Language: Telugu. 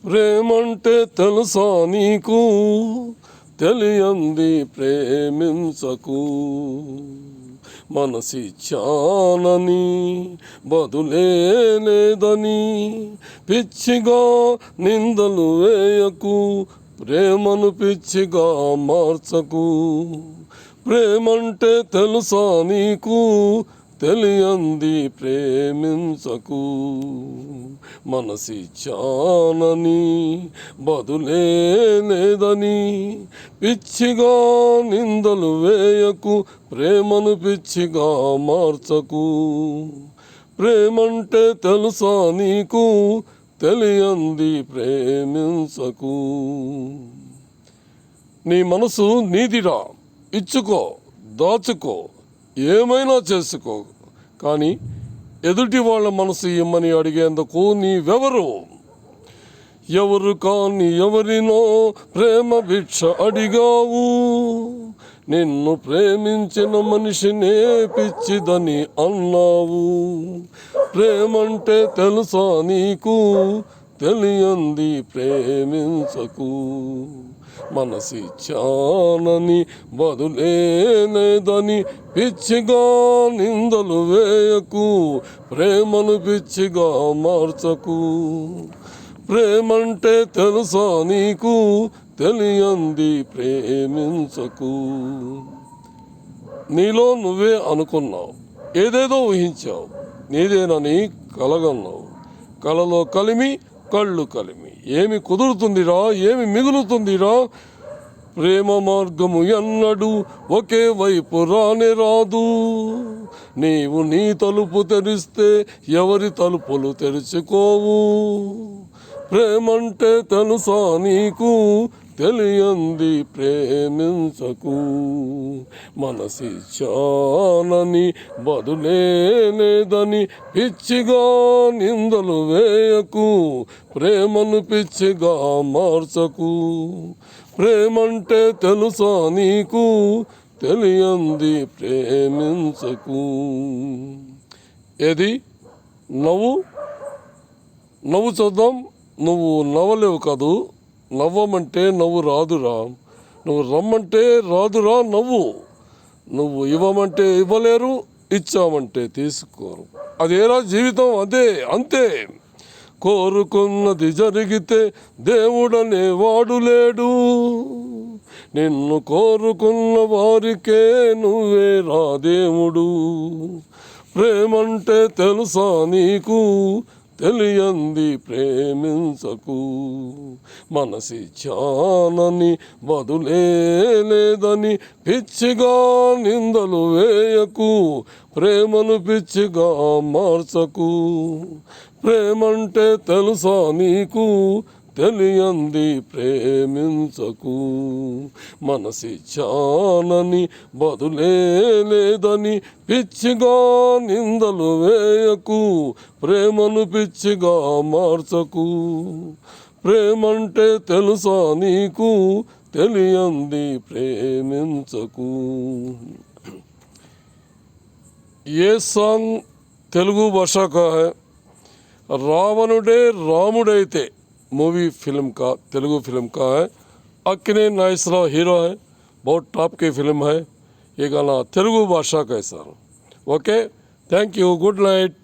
ప్రేమంటే తెలుసా నీకు, తెలియంది ప్రేమించకు. మనసిచ్చానని బదులే లేదని పిచ్చిగా నిందలు వేయకు. ప్రేమను పిచ్చిగా మార్చకు. ప్రేమంటే తెలుసా నీకు, తెలియంది ప్రేమించకు. మనసిచ్చానని బదులే లేదని పిచ్చిగా నిందలు వేయకు. ప్రేమను పిచ్చిగా మార్చకు. ప్రేమంటే తెలుసా నీకు, తెలియంది ప్రేమించకు. నీ మనసు నీదిరా, ఇచ్చుకో, దాచుకో, ఏమైనా చేసుకో. కానీ ఎదుటి వాళ్ళ మనసు ఇమ్మని అడిగేందుకు నీవెవరు? ఎవరు కాని ఎవరినో ప్రేమ భిక్ష అడిగావు. నిన్ను ప్రేమించిన మనిషినే పిచ్చిదని అన్నావు. ప్రేమంటే తెలుసా నీకు, తెలియంది ప్రేమించకు. మనసిచ్చానని బదులే లేదని పిచ్చిగా నిందలు వేయకు. ప్రేమను పిచ్చిగా మార్చకు. ప్రేమంటే తెలుసా నీకు, తెలియంది ప్రేమించకు. నీలో నువ్వే అనుకున్నావు, ఏదేదో ఊహించావు, నీదేనని కలగన్నావు. కలలో కలిమి, కళ్ళు కలిమి. ఏమి కుదురుతుందిరా, ఏమి మిగులుతుందిరా? ప్రేమ మార్గము ఎన్నడూ ఒకే వైపు రానే రాదు. నీవు నీ తలుపు తెరిస్తే ఎవరి తలుపులు తెరుచుకోవు. ప్రేమంటే తెలుసా నీకు, తెలియంది ప్రేమించకు. మనసిచ్చానని బదులే లేదని పిచ్చిగా నిందలు వేయకు. ప్రేమను పిచ్చిగా మార్చకు. ప్రేమంటే తెలుసా నీకు, తెలియంది ప్రేమించకు. ఏది నవ్వు, నవ్వు చూద్దాం. నువ్వు నవ్వలేవు కాదు, నవ్వమంటే నవ్వు రాదురా. నువ్వు రమ్మంటే రాదురా నవ్వు. నువ్వు ఇవ్వమంటే ఇవ్వలేరు, ఇచ్చామంటే తీసుకోరు. అదేరా జీవితం, అదే అంతే. కోరుకున్నది జరిగితే దేవుడనే వాడు లేడు. నిన్ను కోరుకున్న వారికే నువ్వే రా దేవుడు. ప్రేమంటే తెలుసా నీకు, తెలియంది ప్రేమించకు. మనసిచ్చానని బదులే లేదని పిచ్చిగా నిందలు వేయకు. ప్రేమను పిచ్చిగా మార్చకు. ప్రేమంటే తెలుసా నీకు, తెలియంది ప్రేమించకు. మనసిచ్చానని బదులే లేదని పిచ్చిగా నిందలు వేయకు. ప్రేమను పిచ్చిగా మార్చకు. ప్రేమంటే తెలుసా నీకు, తెలియంది ప్రేమించకు. ये सॉन्ग तेलुगु भाषा का है. रावणुडे रामुडैते मूवी फिल्म का, तेलुगु फिल्म का है. अक्किने नागेश्वरराव हीरो है. बहुत टॉप की फिल्म है. ये गाना तेलुगु भाषा का है sir. Okay, thank you, good night.